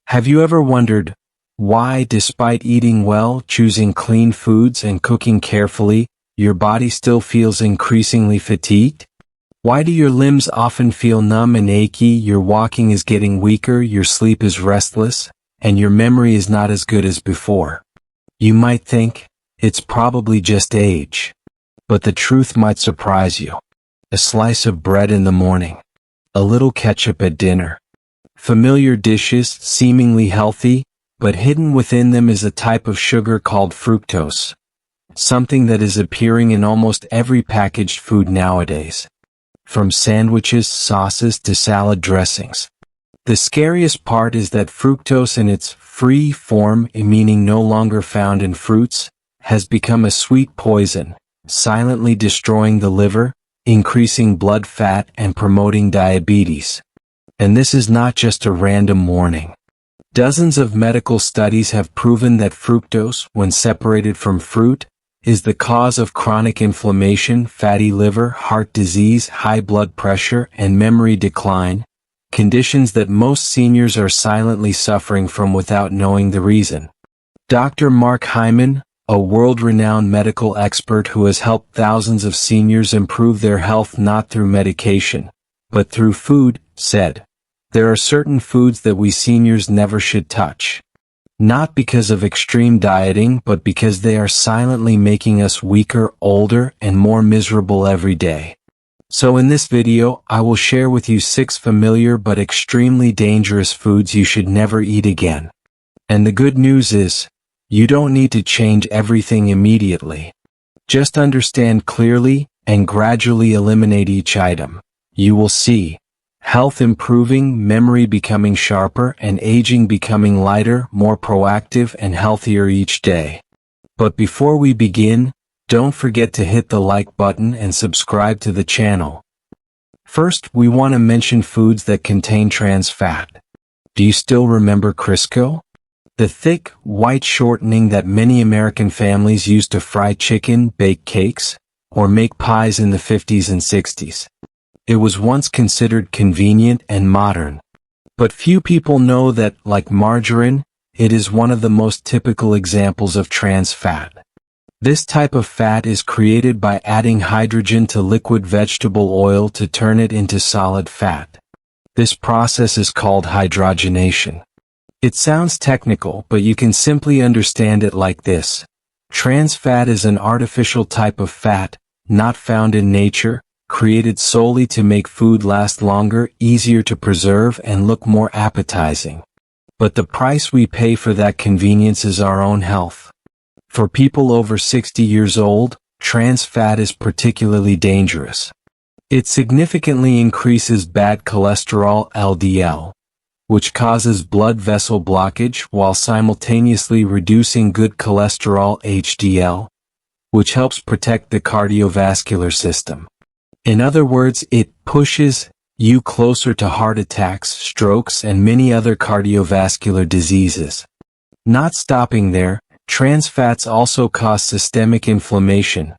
Have you ever wondered why, despite eating well, choosing clean foods, and cooking carefully, your body still feels increasingly fatigued? Why do your limbs often feel numb and achy, your walking is getting weaker, your sleep is restless, and your memory is not as good as before? You might think, it's probably just age. But the truth might surprise you. A slice of bread in the morning, a little ketchup at dinner. Familiar dishes, seemingly healthy, but hidden within them is a type of sugar called fructose. Something that is appearing in almost every packaged food nowadays. From sandwiches, sauces, to salad dressings. The scariest part is that fructose in its free form, meaning no longer found in fruits, has become a sweet poison, silently destroying the liver, increasing blood fat, and promoting diabetes. And this is not just a random warning. Dozens of medical studies have proven that fructose, when separated from fruit, is the cause of chronic inflammation, fatty liver, heart disease, high blood pressure, and memory decline, conditions that most seniors are silently suffering from without knowing the reason. Dr. Mark Hyman, a world-renowned medical expert who has helped thousands of seniors improve their health not through medication, but through food, said, "There are certain foods that we seniors never should touch. Not because of extreme dieting, but because they are silently making us weaker, older, and more miserable every day." So in this video, I will share with you 6 familiar but extremely dangerous foods you should never eat again. And the good news is, you don't need to change everything immediately. Just understand clearly and gradually eliminate each item. You will see health improving, memory becoming sharper, and aging becoming lighter, more proactive, and healthier each day. But before we begin, don't forget to hit the like button and subscribe to the channel. First, we want to mention foods that contain trans fat. Do you still remember Crisco? The thick, white shortening that many American families used to fry chicken, bake cakes, or make pies in the 50s and 60s. It was once considered convenient and modern. But few people know that, like margarine, it is one of the most typical examples of trans fat. This type of fat is created by adding hydrogen to liquid vegetable oil to turn it into solid fat. This process is called hydrogenation. It sounds technical, but you can simply understand it like this. Trans fat is an artificial type of fat, not found in nature, created solely to make food last longer, easier to preserve, and look more appetizing. But the price we pay for that convenience is our own health. For people over 60 years old, trans fat is particularly dangerous. It significantly increases bad cholesterol (LDL), which causes blood vessel blockage while simultaneously reducing good cholesterol (HDL), which helps protect the cardiovascular system. In other words, it pushes you closer to heart attacks, strokes, and many other cardiovascular diseases. Not stopping there, trans fats also cause systemic inflammation,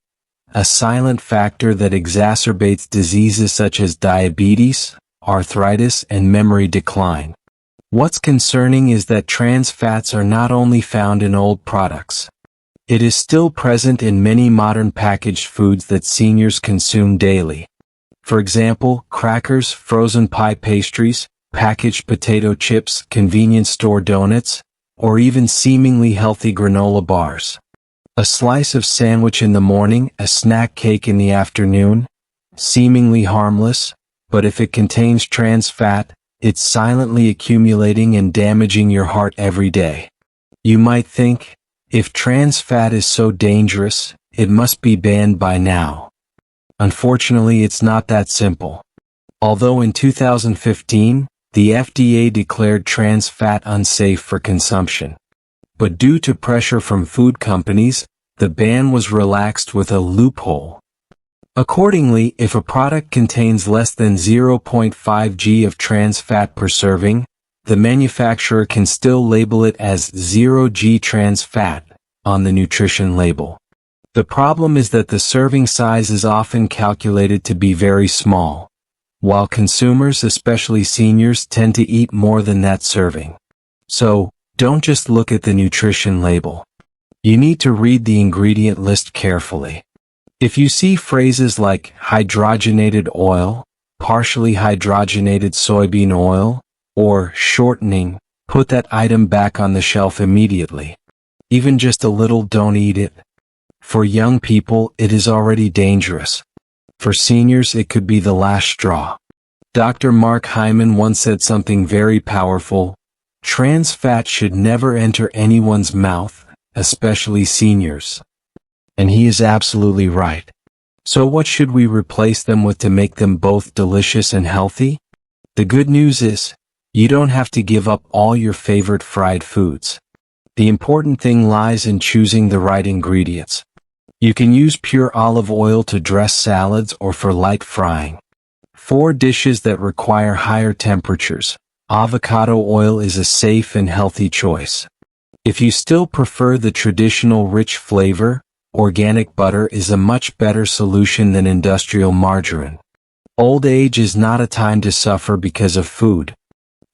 a silent factor that exacerbates diseases such as diabetes, arthritis, and memory decline. What's concerning is that trans fats are not only found in old products. It is still present in many modern packaged foods that seniors consume daily. For example, crackers, frozen pie pastries, packaged potato chips, convenience store donuts, or even seemingly healthy granola bars. A slice of sandwich in the morning, a snack cake in the afternoon, seemingly harmless, but if it contains trans fat, it's silently accumulating and damaging your heart every day. You might think, if trans fat is so dangerous, it must be banned by now. Unfortunately, it's not that simple. Although in 2015, the FDA declared trans fat unsafe for consumption. But due to pressure from food companies, the ban was relaxed with a loophole. Accordingly, if a product contains less than 0.5 g of trans fat per serving, the manufacturer can still label it as 0 g trans fat on the nutrition label. The problem is that the serving size is often calculated to be very small, while consumers, especially seniors, tend to eat more than that serving. So, don't just look at the nutrition label. You need to read the ingredient list carefully. If you see phrases like hydrogenated oil, partially hydrogenated soybean oil, or shortening, put that item back on the shelf immediately. Even just a little, don't eat it. For young people, it is already dangerous. For seniors, it could be the last straw. Dr. Mark Hyman once said something very powerful: trans fat should never enter anyone's mouth, especially seniors. And he is absolutely right. So what should we replace them with to make them both delicious and healthy? The good news is, you don't have to give up all your favorite fried foods. The important thing lies in choosing the right ingredients. You can use pure olive oil to dress salads or for light frying. For dishes that require higher temperatures, avocado oil is a safe and healthy choice. If you still prefer the traditional rich flavor, organic butter is a much better solution than industrial margarine. Old age is not a time to suffer because of food.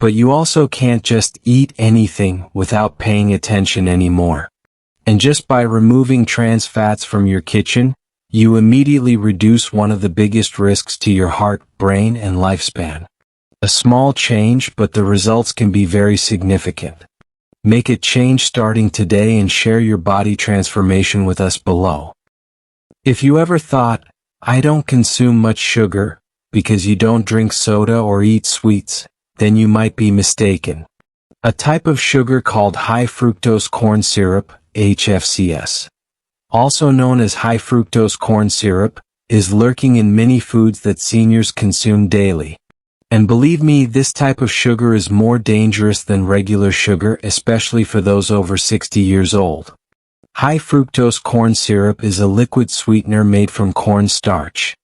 But you also can't just eat anything without paying attention anymore. And just by removing trans fats from your kitchen, you immediately reduce one of the biggest risks to your heart, brain, and lifespan. A small change, but the results can be very significant. Make a change starting today and share your body transformation with us below. If you ever thought, I don't consume much sugar, because you don't drink soda or eat sweets, then you might be mistaken. A type of sugar called high fructose corn syrup, HFCS, also known as high fructose corn syrup, is lurking in many foods that seniors consume daily. And believe me, this type of sugar is more dangerous than regular sugar, especially for those over 60 years old. High fructose corn syrup is a liquid sweetener made from corn starch.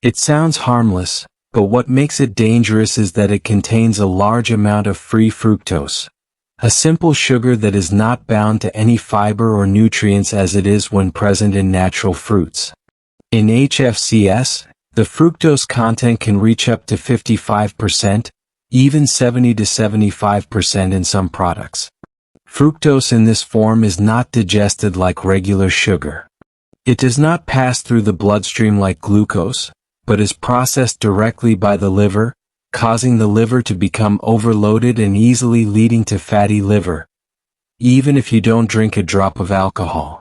It sounds harmless, but what makes it dangerous is that it contains a large amount of free fructose, a simple sugar that is not bound to any fiber or nutrients as it is when present in natural fruits. In HFCS, the fructose content can reach up to 55%, even 70 to 75% in some products. Fructose in this form is not digested like regular sugar. It does not pass through the bloodstream like glucose, but is processed directly by the liver, causing the liver to become overloaded and easily leading to fatty liver, even if you don't drink a drop of alcohol.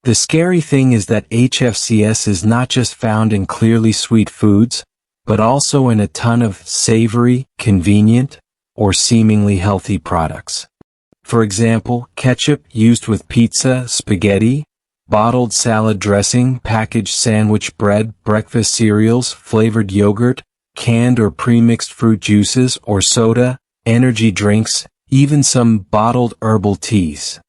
The scary thing is that HFCS is not just found in clearly sweet foods, but also in a ton of savory, convenient, or seemingly healthy products. For example, ketchup used with pizza, spaghetti, bottled salad dressing, packaged sandwich bread, breakfast cereals, flavored yogurt, canned or pre-mixed fruit juices or soda, energy drinks, even some bottled herbal teas.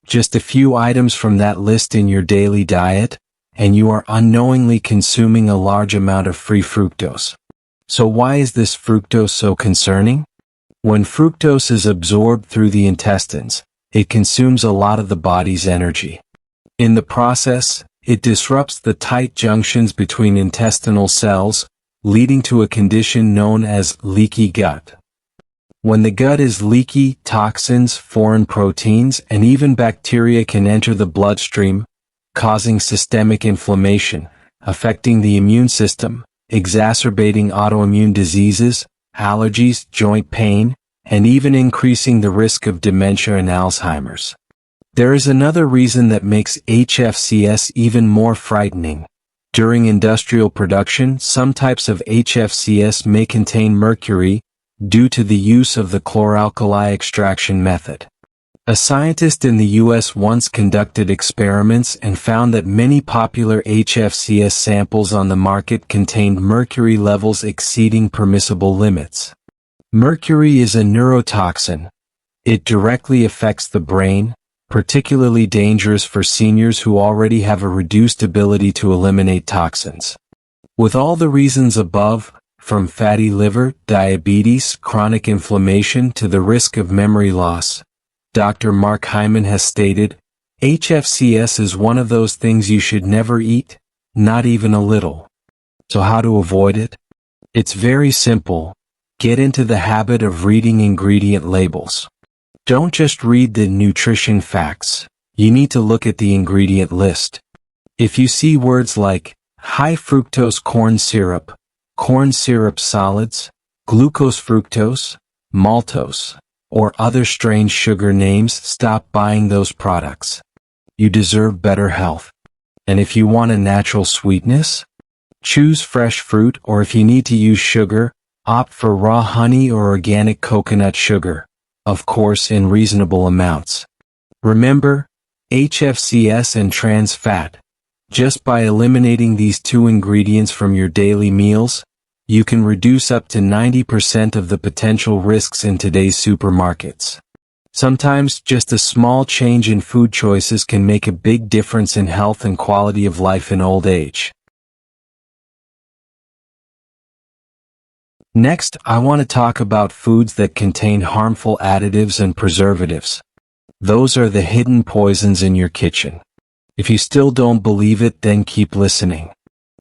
Just a few items from that list in your daily diet, and you are unknowingly consuming a large amount of free fructose. So why is this fructose so concerning? When fructose is absorbed through the intestines, it consumes a lot of the body's energy. In the process, it disrupts the tight junctions between intestinal cells, leading to a condition known as leaky gut. When the gut is leaky, toxins, foreign proteins, and even bacteria can enter the bloodstream, causing systemic inflammation, affecting the immune system, exacerbating autoimmune diseases, allergies, joint pain, and even increasing the risk of dementia and Alzheimer's. There is another reason that makes HFCS even more frightening. During industrial production, some types of HFCS may contain mercury due to the use of the chloralkali extraction method. A scientist in the U.S. once conducted experiments and found that many popular HFCS samples on the market contained mercury levels exceeding permissible limits. Mercury is a neurotoxin. It directly affects the brain, particularly dangerous for seniors who already have a reduced ability to eliminate toxins. With all the reasons above, from fatty liver, diabetes, chronic inflammation to the risk of memory loss, Dr. Mark Hyman has stated, HFCS is one of those things you should never eat, not even a little. So how to avoid it? It's very simple. Get into the habit of reading ingredient labels. Don't just read the nutrition facts. You need to look at the ingredient list. If you see words like high fructose corn syrup solids, glucose fructose, maltose, or other strange sugar names, stop buying those products. You deserve better health. And if you want a natural sweetness, choose fresh fruit, or if you need to use sugar, opt for raw honey or organic coconut sugar, of course in reasonable amounts. Remember, HFCS and trans fat. Just by eliminating these two ingredients from your daily meals, you can reduce up to 90% of the potential risks in today's supermarkets. Sometimes just a small change in food choices can make a big difference in health and quality of life in old age. Next, I want to talk about foods that contain harmful additives and preservatives. Those are the hidden poisons in your kitchen. If you still don't believe it, then keep listening.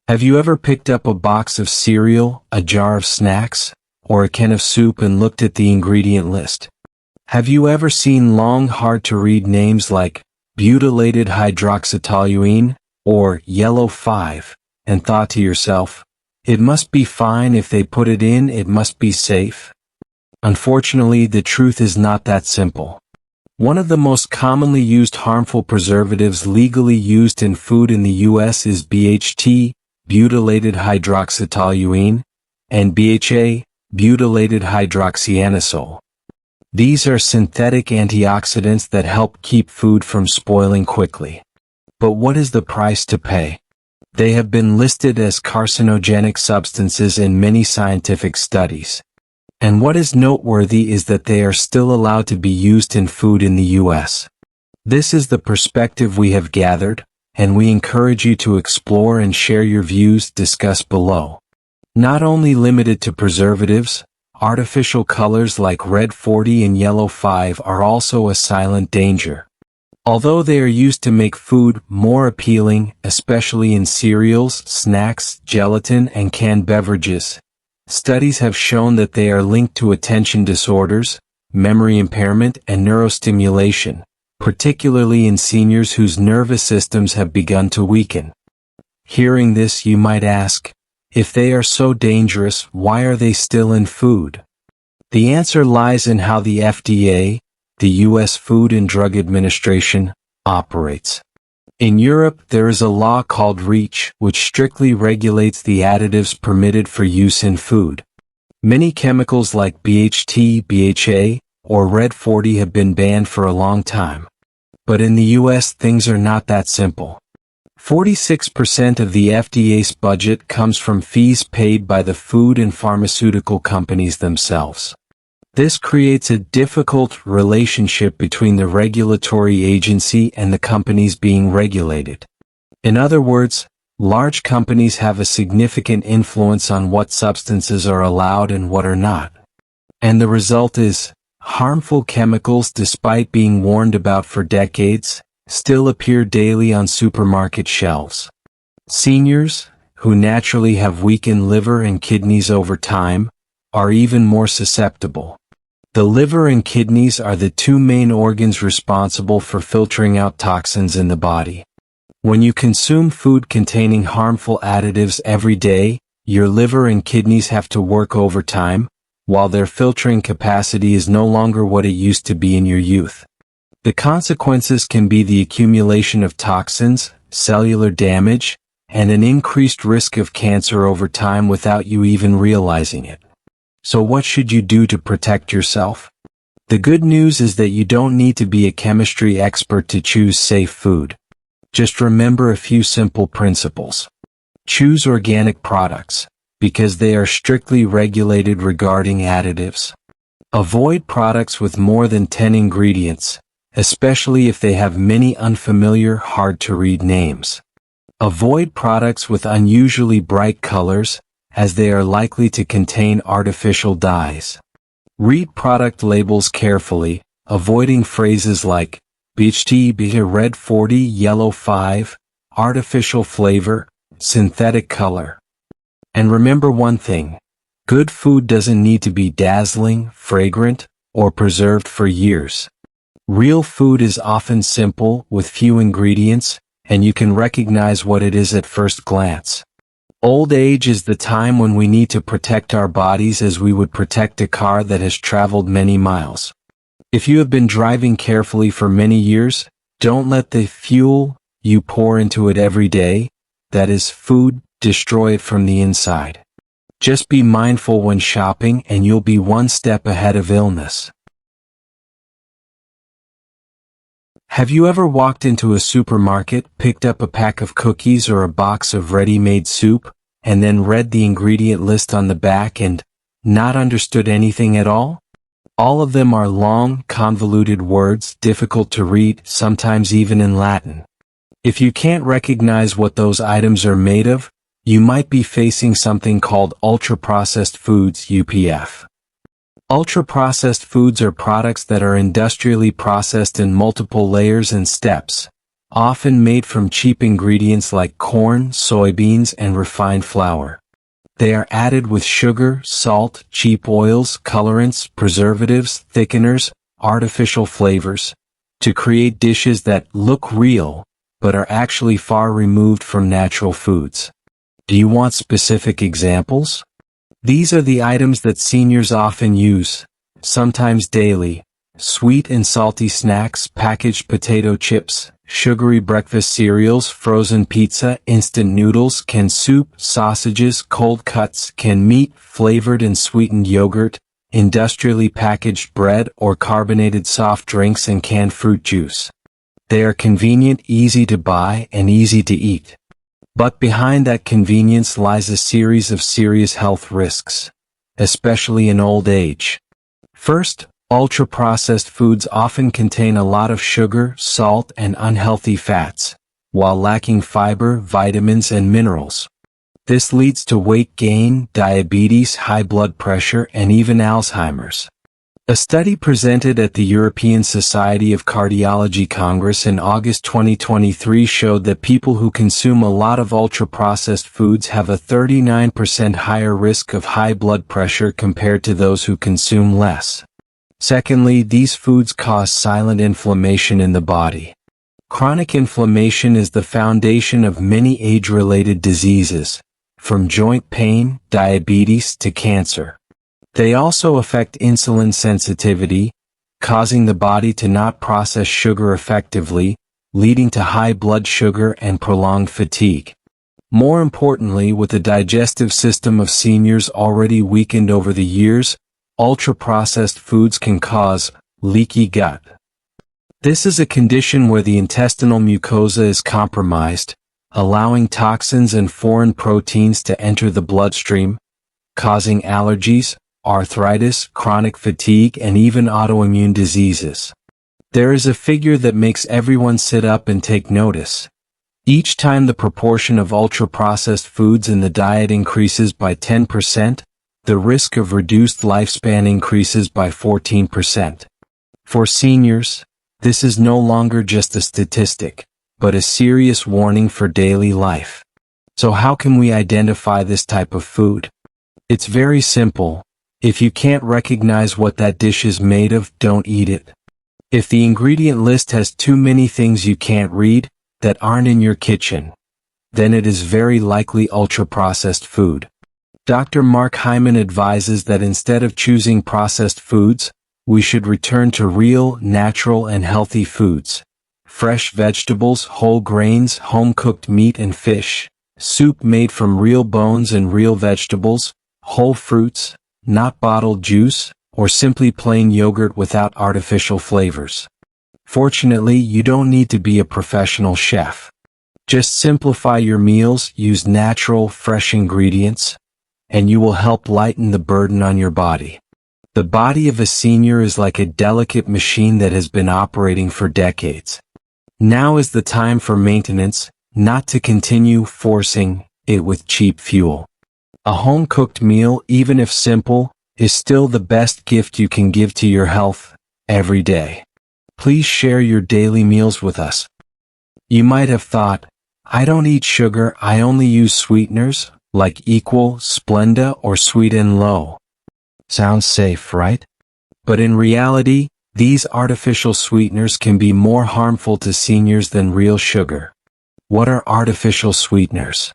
Have you ever picked up a box of cereal, a jar of snacks, or a can of soup and looked at the ingredient list? Have you ever seen long, hard-to-read names like butylated hydroxytoluene or yellow 5 and thought to yourself, it must be fine if they put it in, it must be safe? Unfortunately, the truth is not that simple. One of the most commonly used harmful preservatives legally used in food in the U.S. is BHT, butylated hydroxytoluene, and BHA, butylated hydroxyanisole. These are synthetic antioxidants that help keep food from spoiling quickly. But what is the price to pay? They have been listed as carcinogenic substances in many scientific studies. And what is noteworthy is that they are still allowed to be used in food in the U.S. This is the perspective we have gathered, and we encourage you to explore and share your views discussed below. Not only limited to preservatives, artificial colors like red 40 and yellow 5 are also a silent danger. Although they are used to make food more appealing, especially in cereals, snacks, gelatin, and canned beverages, studies have shown that they are linked to attention disorders, memory impairment, and neurostimulation, particularly in seniors whose nervous systems have begun to weaken. Hearing this, you might ask, if they are so dangerous, why are they still in food? The answer lies in how the FDA, the U.S. Food and Drug Administration, operates. In Europe, there is a law called REACH, which strictly regulates the additives permitted for use in food. Many chemicals like BHT, BHA, or Red 40 have been banned for a long time. But in the U.S., things are not that simple. 46% of the FDA's budget comes from fees paid by the food and pharmaceutical companies themselves. This creates a difficult relationship between the regulatory agency and the companies being regulated. In other words, large companies have a significant influence on what substances are allowed and what are not. And the result is, harmful chemicals, despite being warned about for decades, still appear daily on supermarket shelves. Seniors, who naturally have weakened liver and kidneys over time, are even more susceptible. The liver and kidneys are the two main organs responsible for filtering out toxins in the body. When you consume food containing harmful additives every day, your liver and kidneys have to work overtime, while their filtering capacity is no longer what it used to be in your youth. The consequences can be the accumulation of toxins, cellular damage, and an increased risk of cancer over time without you even realizing it. So what should you do to protect yourself? The good news is that you don't need to be a chemistry expert to choose safe food. Just remember a few simple principles. Choose organic products, because they are strictly regulated regarding additives. Avoid products with more than 10 ingredients, especially if they have many unfamiliar, hard-to-read names. Avoid products with unusually bright colors, as they are likely to contain artificial dyes. Read product labels carefully, avoiding phrases like BHT, BHA, Red 40, Yellow 5, artificial flavor, synthetic color. And remember one thing, good food doesn't need to be dazzling, fragrant, or preserved for years. Real food is often simple, with few ingredients, and you can recognize what it is at first glance. Old age is the time when we need to protect our bodies as we would protect a car that has traveled many miles. If you have been driving carefully for many years, don't let the fuel you pour into it every day, that is food, destroy it from the inside. Just be mindful when shopping and you'll be one step ahead of illness. Have you ever walked into a supermarket, picked up a pack of cookies or a box of ready-made soup, and then read the ingredient list on the back and not understood anything at all? All of them are long, convoluted words, difficult to read, sometimes even in Latin. If you can't recognize what those items are made of, you might be facing something called ultra-processed foods, UPF. Ultra-processed foods are products that are industrially processed in multiple layers and steps, often made from cheap ingredients like corn, soybeans, and refined flour. They are added with sugar, salt, cheap oils, colorants, preservatives, thickeners, artificial flavors, to create dishes that look real, but are actually far removed from natural foods. Do you want specific examples? These are the items that seniors often use, sometimes daily: sweet and salty snacks, packaged potato chips, sugary breakfast cereals, frozen pizza, instant noodles, canned soup, sausages, cold cuts, canned meat, flavored and sweetened yogurt, industrially packaged bread or carbonated soft drinks, and canned fruit juice. They are convenient, easy to buy, and easy to eat. But behind that convenience lies a series of serious health risks, especially in old age. First, ultra-processed foods often contain a lot of sugar, salt, and unhealthy fats, while lacking fiber, vitamins, and minerals. This leads to weight gain, diabetes, high blood pressure, and even Alzheimer's. A study presented at the European Society of Cardiology Congress in August 2023 showed that people who consume a lot of ultra-processed foods have a 39% higher risk of high blood pressure compared to those who consume less. Secondly, these foods cause silent inflammation in the body. Chronic inflammation is the foundation of many age-related diseases, from joint pain, diabetes, to cancer. They also affect insulin sensitivity, causing the body to not process sugar effectively, leading to high blood sugar and prolonged fatigue. More importantly, with the digestive system of seniors already weakened over the years, ultra-processed foods can cause leaky gut. This is a condition where the intestinal mucosa is compromised, allowing toxins and foreign proteins to enter the bloodstream, causing allergies, arthritis, chronic fatigue, and even autoimmune diseases. There is a figure that makes everyone sit up and take notice. Each time the proportion of ultra-processed foods in the diet increases by 10%, the risk of reduced lifespan increases by 14%. For seniors, this is no longer just a statistic, but a serious warning for daily life. So how can we identify this type of food? It's very simple. If you can't recognize what that dish is made of, don't eat it. If the ingredient list has too many things you can't read, that aren't in your kitchen, then it is very likely ultra-processed food. Dr. Mark Hyman advises that instead of choosing processed foods, we should return to real, natural, and healthy foods. Fresh vegetables, whole grains, home-cooked meat and fish, soup made from real bones and real vegetables, whole fruits, not bottled juice, or simply plain yogurt without artificial flavors. Fortunately, you don't need to be a professional chef. Just simplify your meals, use natural, fresh ingredients, and you will help lighten the burden on your body. The body of a senior is like a delicate machine that has been operating for decades. Now is the time for maintenance, not to continue forcing it with cheap fuel. A home-cooked meal, even if simple, is still the best gift you can give to your health every day. Please share your daily meals with us. You might have thought, I don't eat sugar, I only use sweeteners, like Equal, Splenda, or Sweet and Low. Sounds safe, right? But in reality, these artificial sweeteners can be more harmful to seniors than real sugar. What are artificial sweeteners?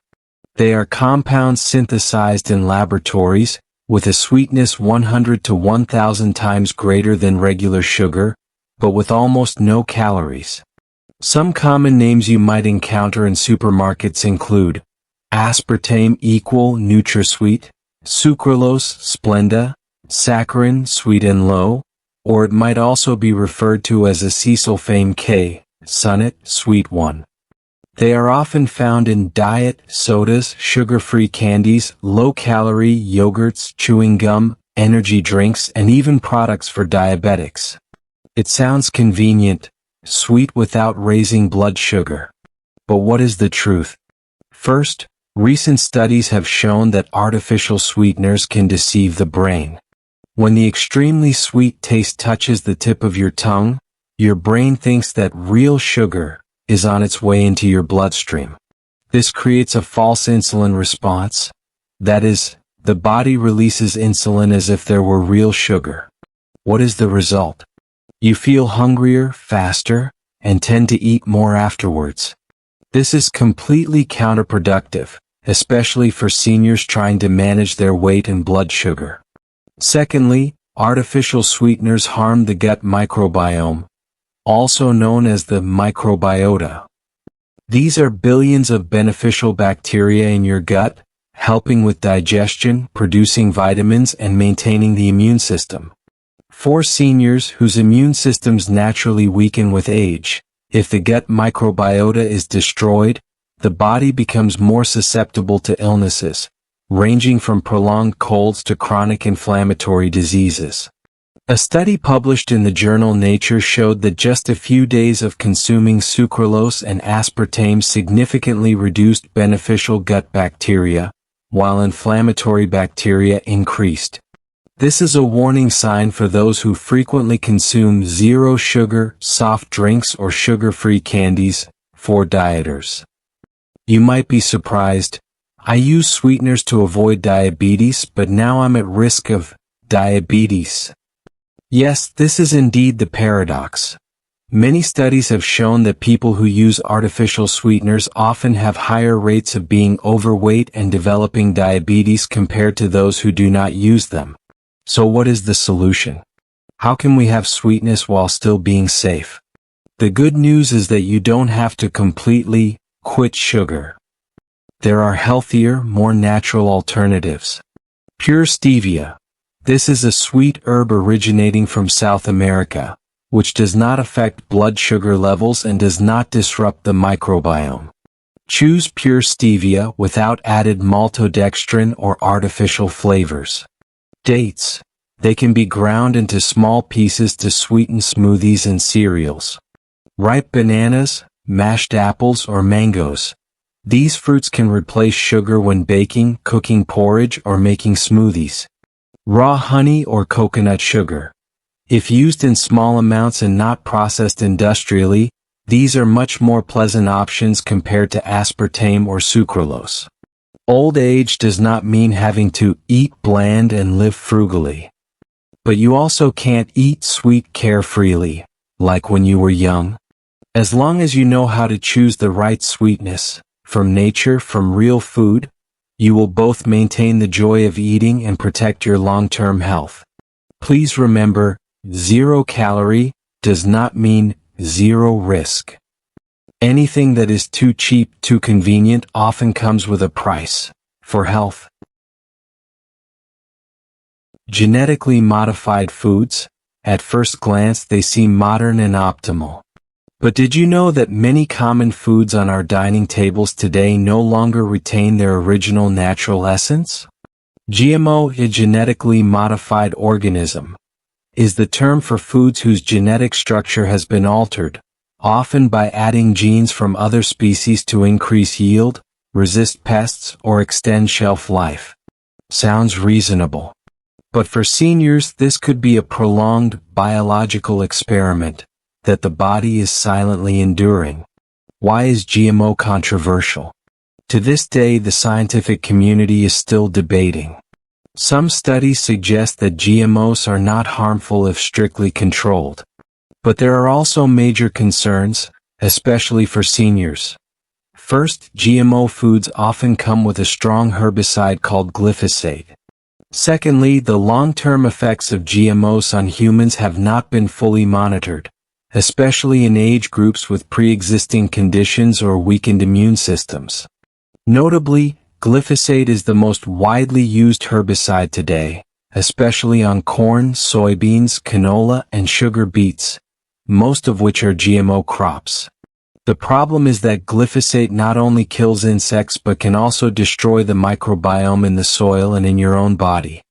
They are compounds synthesized in laboratories, with a sweetness 100 to 1,000 times greater than regular sugar, but with almost no calories. Some common names you might encounter in supermarkets include aspartame equal NutraSweet, sucralose Splenda, saccharin Sweet and Low, or it might also be referred to as acesulfame K, Sunnet Sweet 1. They are often found in diet, sodas, sugar-free candies, low-calorie yogurts, chewing gum, energy drinks, and even products for diabetics. It sounds convenient, sweet without raising blood sugar. But what is the truth? First, recent studies have shown that artificial sweeteners can deceive the brain. When the extremely sweet taste touches the tip of your tongue, your brain thinks that real sugar is on its way into your bloodstream. This creates a false insulin response. That is, the body releases insulin as if there were real sugar. What is the result? You feel hungrier, faster, and tend to eat more afterwards. This is completely counterproductive, especially for seniors trying to manage their weight and blood sugar. Secondly, artificial sweeteners harm the gut microbiome, also known as the microbiota. These are billions of beneficial bacteria in your gut, helping with digestion, producing vitamins, and maintaining the immune system. For seniors whose immune systems naturally weaken with age, if the gut microbiota is destroyed, the body becomes more susceptible to illnesses, ranging from prolonged colds to chronic inflammatory diseases. A study published in the journal Nature showed that just a few days of consuming sucralose and aspartame significantly reduced beneficial gut bacteria, while inflammatory bacteria increased. This is a warning sign for those who frequently consume zero-sugar, soft drinks or sugar-free candies. For dieters, you might be surprised. I use sweeteners to avoid diabetes, but now I'm at risk of diabetes. Yes, this is indeed the paradox. Many studies have shown that people who use artificial sweeteners often have higher rates of being overweight and developing diabetes compared to those who do not use them. So what is the solution? How can we have sweetness while still being safe? The good news is that you don't have to completely quit sugar. There are healthier, more natural alternatives. Pure stevia. This is a sweet herb originating from South America, which does not affect blood sugar levels and does not disrupt the microbiome. Choose pure stevia without added maltodextrin or artificial flavors. Dates. They can be ground into small pieces to sweeten smoothies and cereals. Ripe bananas, mashed apples, or mangoes. These fruits can replace sugar when baking, cooking porridge, or making smoothies. Raw honey or coconut sugar. If used in small amounts and not processed industrially, these are much more pleasant options compared to aspartame or sucralose. Old age does not mean having to eat bland and live frugally. But you also can't eat sweet carefreely, like when you were young. As long as you know how to choose the right sweetness, from nature, from real food, you will both maintain the joy of eating and protect your long-term health. Please remember, 0 calorie does not mean 0 risk. Anything that is too cheap, too convenient often comes with a price. For health. Genetically modified foods, at first glance they seem modern and optimal. But did you know that many common foods on our dining tables today no longer retain their original natural essence? GMO, a genetically modified organism, is the term for foods whose genetic structure has been altered, often by adding genes from other species to increase yield, resist pests, or extend shelf life. Sounds reasonable. But for seniors, this could be a prolonged biological experiment that the body is silently enduring. Why is GMO controversial? To this day, the scientific community is still debating. Some studies suggest that GMOs are not harmful if strictly controlled. But there are also major concerns, especially for seniors. First, GMO foods often come with a strong herbicide called glyphosate. Secondly, the long-term effects of GMOs on humans have not been fully monitored, especially in age groups with pre-existing conditions or weakened immune systems. Notably, glyphosate is the most widely used herbicide today, especially on corn, soybeans, canola, and sugar beets, most of which are GMO crops. The problem is that glyphosate not only kills insects but can also destroy the microbiome in the soil and in your own body.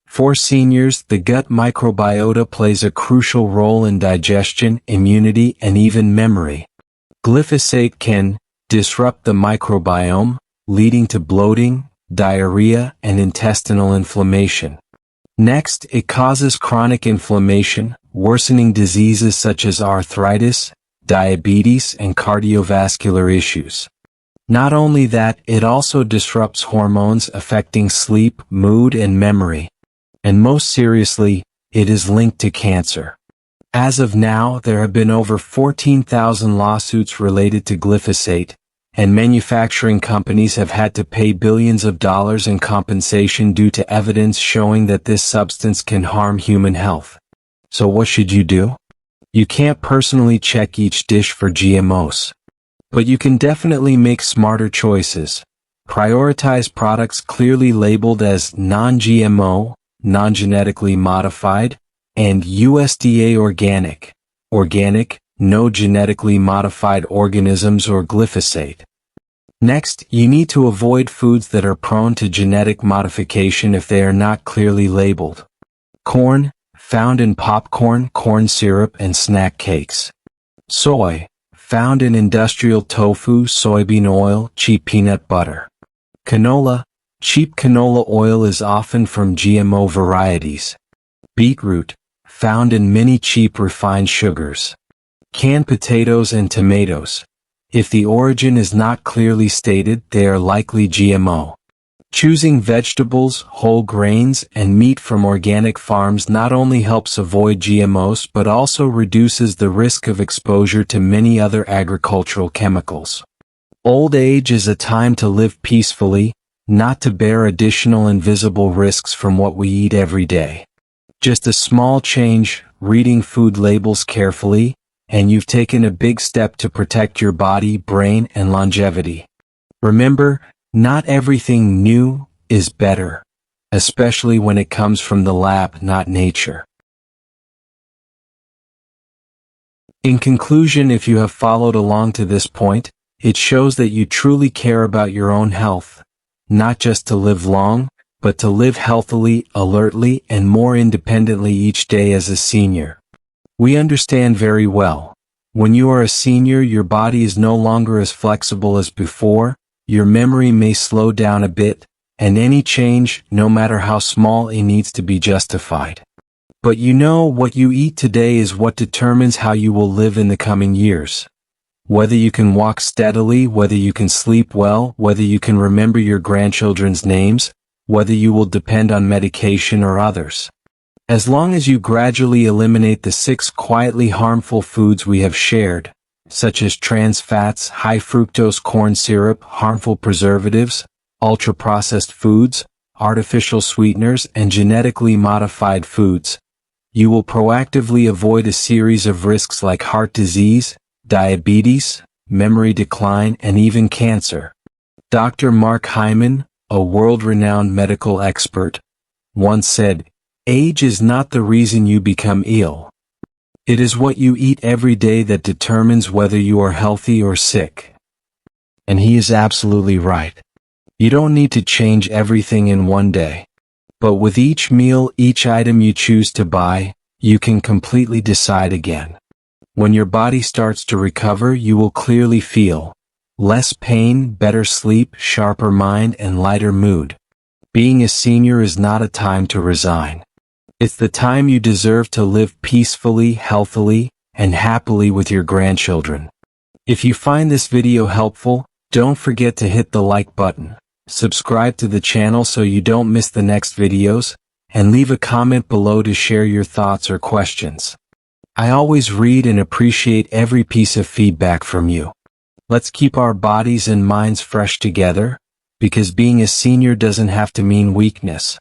For seniors, the gut microbiota plays a crucial role in digestion, immunity, and even memory. Glyphosate can disrupt the microbiome, leading to bloating, diarrhea, and intestinal inflammation. Next, it causes chronic inflammation, worsening diseases such as arthritis, diabetes, and cardiovascular issues. Not only that, it also disrupts hormones affecting sleep, mood, and memory. And most seriously, it is linked to cancer. As of now, there have been over 14,000 lawsuits related to glyphosate, and manufacturing companies have had to pay billions of dollars in compensation due to evidence showing that this substance can harm human health. So what should you do? You can't personally check each dish for GMOs. But you can definitely make smarter choices. Prioritize products clearly labeled as non-GMO, non-genetically modified, and USDA organic, no genetically modified organisms or glyphosate. Next, you need to avoid foods that are prone to genetic modification if they are not clearly labeled. Corn, found in popcorn, corn syrup, and snack cakes. Soy, found in industrial tofu, soybean oil, cheap peanut butter. Canola, cheap canola oil is often from GMO varieties. Beetroot, found in many cheap refined sugars. Canned potatoes and tomatoes. If the origin is not clearly stated, they are likely GMO. Choosing vegetables, whole grains, and meat from organic farms not only helps avoid GMOs but also reduces the risk of exposure to many other agricultural chemicals. Old age is a time to live peacefully, not to bear additional invisible risks from what we eat every day. Just a small change, reading food labels carefully, and you've taken a big step to protect your body, brain, and longevity. Remember, not everything new is better, especially when it comes from the lab, not nature. In conclusion, if you have followed along to this point, it shows that you truly care about your own health, not just to live long, but to live healthily, alertly, and more independently each day as a senior. We understand very well. When you are a senior, your body is no longer as flexible as before, your memory may slow down a bit, and any change, no matter how small, it needs to be justified. But you know, what you eat today is what determines how you will live in the coming years. Whether you can walk steadily, whether you can sleep well, whether you can remember your grandchildren's names, whether you will depend on medication or others. As long as you gradually eliminate the 6 quietly harmful foods we have shared, such as trans fats, high fructose corn syrup, harmful preservatives, ultra-processed foods, artificial sweeteners, and genetically modified foods, you will proactively avoid a series of risks like heart disease, diabetes, memory decline, and even cancer. Dr. Mark Hyman, a world-renowned medical expert, once said, "Age is not the reason you become ill. It is what you eat every day that determines whether you are healthy or sick." And he is absolutely right. You don't need to change everything in one day. But with each meal, each item you choose to buy, you can completely decide again. When your body starts to recover, you will clearly feel less pain, better sleep, sharper mind, and lighter mood. Being a senior is not a time to resign. It's the time you deserve to live peacefully, healthily, and happily with your grandchildren. If you find this video helpful, don't forget to hit the like button. Subscribe to the channel so you don't miss the next videos, and leave a comment below to share your thoughts or questions. I always read and appreciate every piece of feedback from you. Let's keep our bodies and minds fresh together, because being a senior doesn't have to mean weakness.